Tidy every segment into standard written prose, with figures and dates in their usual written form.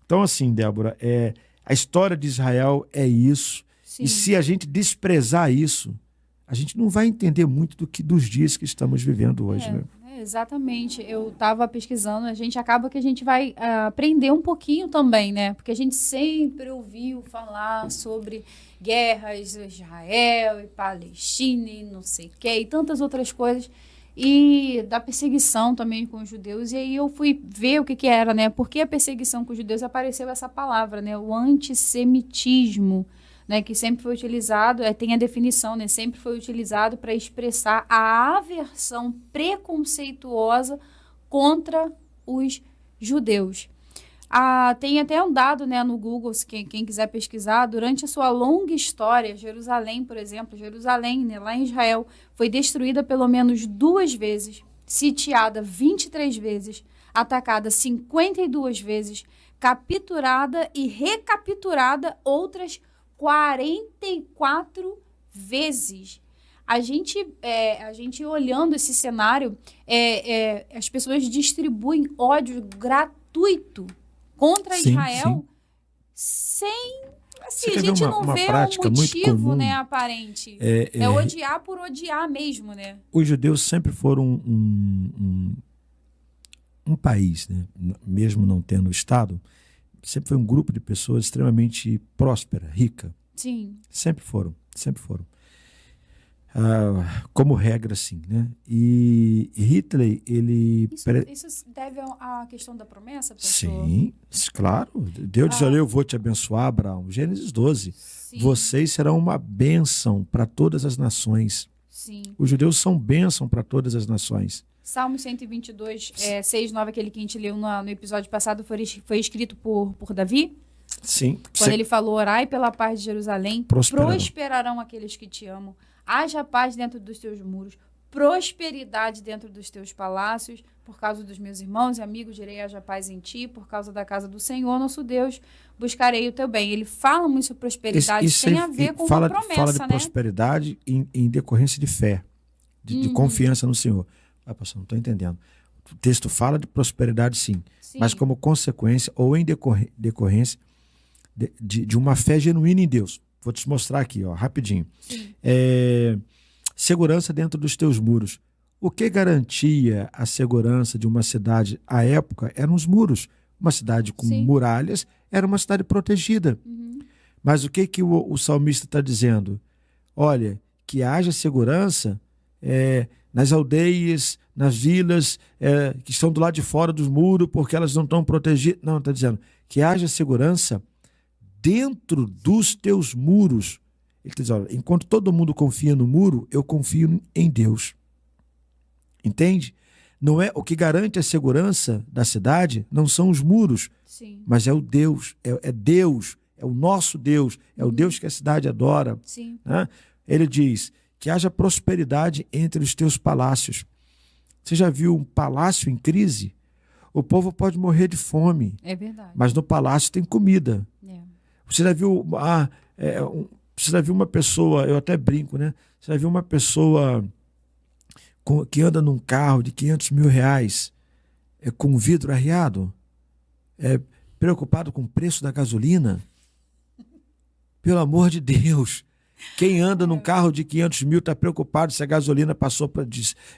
Então, assim, Débora, a história de Israel é isso. E Sim. se a gente desprezar isso, a gente não vai entender muito dos dias que estamos vivendo hoje, né? Exatamente. Eu estava pesquisando, acaba que a gente vai aprender um pouquinho também, né? Porque a gente sempre ouviu falar sobre guerras, Israel e Palestina e não sei o quê, e tantas outras coisas, e da perseguição também com os judeus. E aí eu fui ver o que era, né? Por que a perseguição com os judeus apareceu essa palavra, né? O antissemitismo, né, que sempre foi utilizado, tem a definição, né, sempre foi utilizado para expressar a aversão preconceituosa contra os judeus. Tem até um dado, né, no Google, quem quiser pesquisar, durante a sua longa história, Jerusalém, por exemplo, né, lá em Israel, foi destruída pelo menos 2 vezes, sitiada 23 vezes, atacada 52 vezes, capturada e recapturada outras 44 vezes. A gente olhando esse cenário, as pessoas distribuem ódio gratuito contra Israel, sem... Assim, a gente não vê um motivo, né, aparente. É odiar por odiar mesmo, né? Os judeus sempre foram um país, né, mesmo não tendo Estado, sempre foi um grupo de pessoas extremamente próspera, rica. Sim. Sempre foram. Como regra, sim, né? E Hitler, ele... Isso deve à questão da promessa, pastor? Sim, claro. Deus diz, olha, eu vou te abençoar, Abraão. Gênesis 12. Sim. Vocês serão uma bênção para todas as nações. Sim. Os judeus são bênção para todas as nações. Salmo 122, 6, 9, aquele que a gente leu no episódio passado, foi escrito por Davi? Sim. Quando ele falou, orai pela paz de Jerusalém, prosperarão aqueles que te amam, haja paz dentro dos teus muros, prosperidade dentro dos teus palácios, por causa dos meus irmãos e amigos, direi haja paz em ti, por causa da casa do Senhor, nosso Deus, buscarei o teu bem. Ele fala muito sobre prosperidade, tem a ver com uma promessa, fala de né? Prosperidade em decorrência de fé, de confiança no Senhor. Pastor, não estou entendendo. O texto fala de prosperidade, sim, mas como consequência ou em decorrência de uma fé genuína em Deus. Vou te mostrar aqui, rapidinho. Segurança dentro dos teus muros. O que garantia a segurança de uma cidade à época eram os muros. Uma cidade com muralhas era uma cidade protegida. Mas o que o salmista está dizendo? Olha, que haja segurança nas aldeias, nas vilas que estão do lado de fora dos muros, porque elas não estão protegidas. Não, está dizendo que haja segurança dentro dos teus muros. Ele diz, olha, enquanto todo mundo confia no muro, eu confio em Deus. Entende? Não é o que garante a segurança da cidade, não são os muros, mas é o Deus, é Deus, é o nosso Deus, é o Deus que a cidade adora. Né? Ele diz que haja prosperidade entre os teus palácios. Você já viu um palácio em crise? O povo pode morrer de fome, mas no palácio tem comida. Você já viu você já viu uma pessoa, eu até brinco, né? Você já viu uma pessoa que anda num carro de 500 mil reais com vidro arriado? Preocupado com o preço da gasolina? Pelo amor de Deus! Quem anda num carro de 500 mil está preocupado se a gasolina passou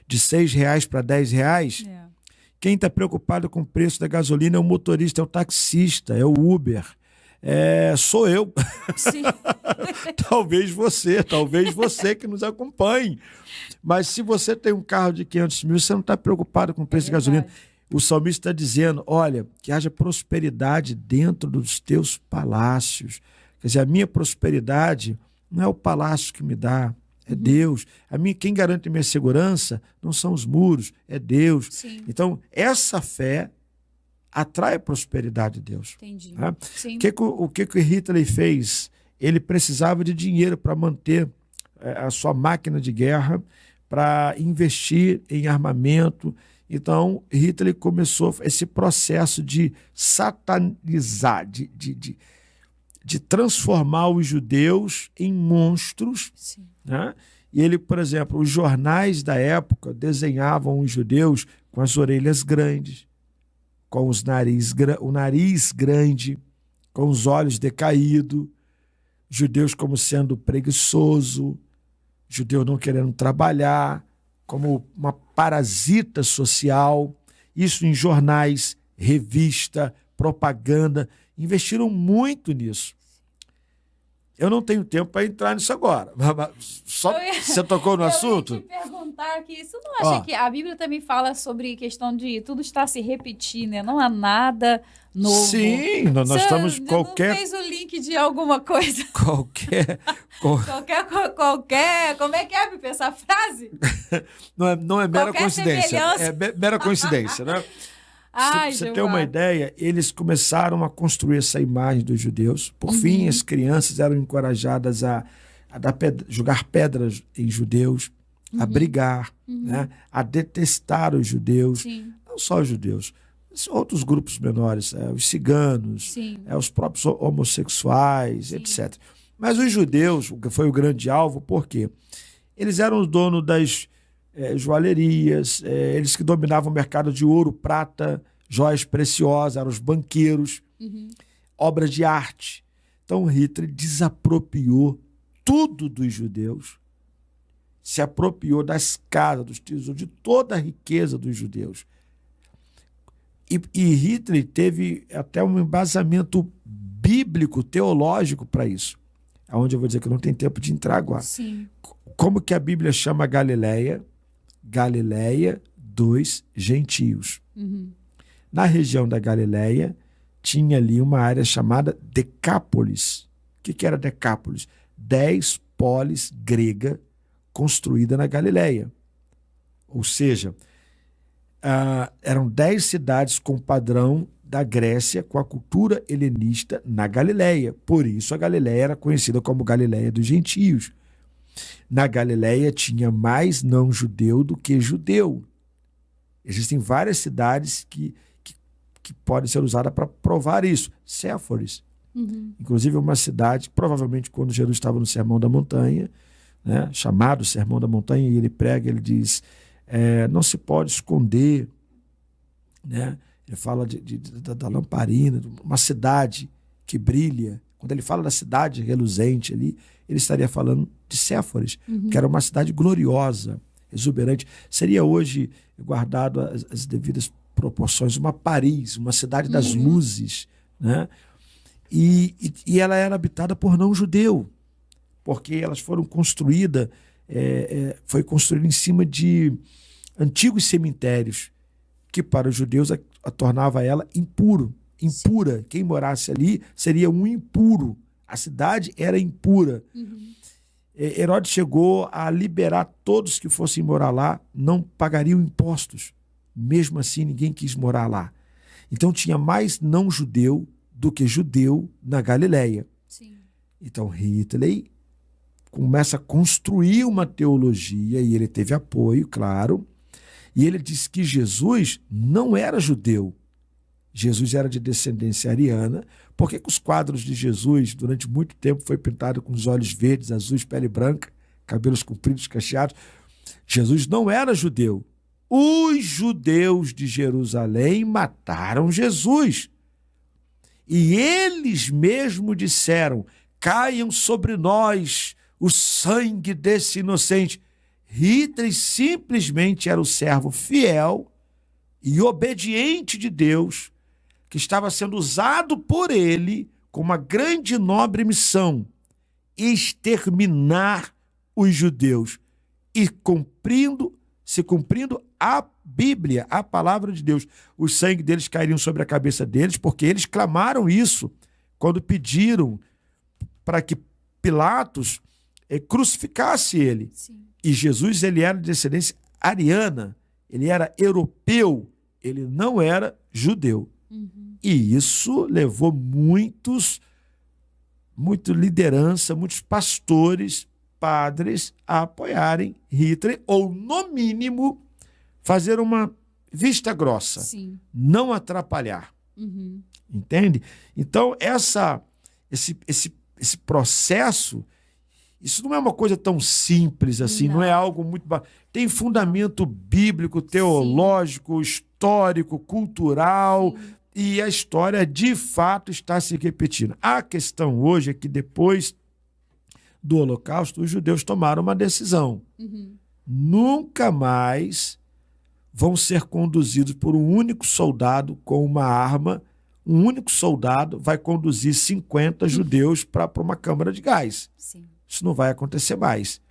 de 6 reais para 10 reais? Quem está preocupado com o preço da gasolina é o motorista, é o taxista, é o Uber. Sou eu. Sim. talvez você que nos acompanhe. Mas se você tem um carro de 500 mil, você não está preocupado com o preço de gasolina. O salmista está dizendo, olha, que haja prosperidade dentro dos teus palácios. Quer dizer, a minha prosperidade não é o palácio que me dá, é Deus. Quem garante a minha segurança não são os muros, é Deus. Sim. Então, essa fé atrai a prosperidade de Deus. Entendi. Né? O que Hitler fez? Ele precisava de dinheiro para manter a sua máquina de guerra, para investir em armamento. Então, Hitler começou esse processo de satanizar, de transformar os judeus em monstros. Né? E ele, por exemplo, os jornais da época desenhavam os judeus com as orelhas grandes, com o nariz grande, com os olhos decaídos, judeus como sendo preguiçoso, judeu não querendo trabalhar, como uma parasita social, isso em jornais, revista, propaganda, investiram muito nisso. Eu não tenho tempo para entrar nisso agora. Você tocou no assunto? Eu ia te perguntar aqui, você não acha que a Bíblia também fala sobre questão de tudo está se repetindo, né? Não há nada novo. Sim, nós estamos qualquer... Não fez o link de alguma coisa? Qualquer... Como é que é, Pipe, essa frase? Não é mera Qualquer coincidência. semelhança. É mera coincidência, né? Ai, você ter uma ideia, eles começaram a construir essa imagem dos judeus. Por fim, as crianças eram encorajadas a jogar pedras em judeus, a brigar, né? A detestar os judeus. Sim. Não só os judeus, outros grupos menores, os ciganos, os próprios homossexuais, etc. Mas os judeus, que foi o grande alvo, por quê? Eles eram os donos das joalherias, eles que dominavam o mercado de ouro, prata, joias preciosas, eram os banqueiros, obras de arte. Então Hitler desapropriou tudo dos judeus, se apropriou das casas, dos tesouros, de toda a riqueza dos judeus. E Hitler teve até um embasamento bíblico, teológico para isso, aonde eu vou dizer que não tem tempo de entrar agora. Sim. Como que a Bíblia chama Galileia? Galileia dos gentios. Na região da Galileia, tinha ali uma área chamada Decápolis. O que era Decápolis? 10 polis grega construída na Galileia. Ou seja, eram 10 cidades com padrão da Grécia, com a cultura helenista na Galileia. Por isso a Galileia era conhecida como Galileia dos gentios. Na Galileia tinha mais não-judeu do que judeu. Existem várias cidades que podem ser usadas para provar isso. Séforis, inclusive uma cidade, provavelmente quando Jesus estava no Sermão da Montanha, né, chamado Sermão da Montanha, e ele prega, ele diz, não se pode esconder, né? Ele fala da lamparina, uma cidade que brilha. Quando ele fala da cidade reluzente ali, ele estaria falando de Séforis, que era uma cidade gloriosa, exuberante. Seria hoje, guardado as devidas proporções, uma Paris, uma cidade das luzes, né? E ela era habitada por não-judeu, porque elas foram construídas, foi construída em cima de antigos cemitérios, que para os judeus a tornava ela impura. Quem morasse ali seria um impuro. A cidade era impura. Herodes chegou a liberar todos que fossem morar lá, não pagariam impostos. Mesmo assim, ninguém quis morar lá. Então tinha mais não-judeu do que judeu na Galileia. Sim. Então Hitler começa a construir uma teologia, e ele teve apoio, claro, e ele disse que Jesus não era judeu. Jesus era de descendência ariana. Por que os quadros de Jesus, durante muito tempo, foi pintado com os olhos verdes, azuis, pele branca, cabelos compridos, cacheados? Jesus não era judeu. Os judeus de Jerusalém mataram Jesus. E eles mesmo disseram, caiam sobre nós o sangue desse inocente. Hitler simplesmente era o servo fiel e obediente de Deus, que estava sendo usado por ele com uma grande e nobre missão: exterminar os judeus. E se cumprindo a Bíblia, a palavra de Deus, o sangue deles cairia sobre a cabeça deles, porque eles clamaram isso quando pediram para que Pilatos crucificasse ele. Sim. E Jesus, ele era de descendência ariana, ele era europeu, ele não era judeu. E isso levou muita liderança, muitos pastores, padres a apoiarem Hitler, ou, no mínimo, fazer uma vista grossa. Sim. Não atrapalhar. Entende? Então, esse processo, Isso não é uma coisa tão simples assim, não é algo muito... Tem fundamento bíblico, teológico, histórico, cultural, e a história de fato está se repetindo. A questão hoje é que depois do Holocausto, os judeus tomaram uma decisão. Nunca mais vão ser conduzidos por um único soldado com uma arma. Um único soldado vai conduzir 50 judeus para uma câmara de gás. Sim. Isso não vai acontecer mais.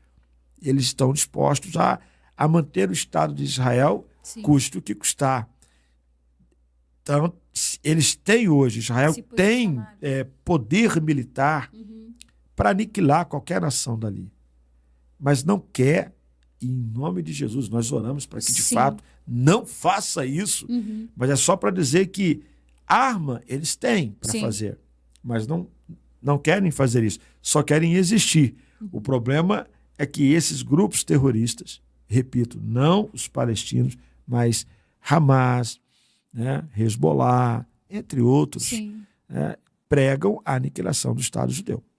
Eles estão dispostos a manter o Estado de Israel, custe o que custar. Então, eles têm hoje, Israel tem poder militar para aniquilar qualquer nação dali. Mas não quer, e em nome de Jesus, nós oramos para que, de fato, não faça isso, mas é só para dizer que arma eles têm para fazer, mas não querem fazer isso, só querem existir. O problema é que esses grupos terroristas, repito, não os palestinos, mas Hamas, Hezbollah, entre outros, pregam a aniquilação do Estado judeu.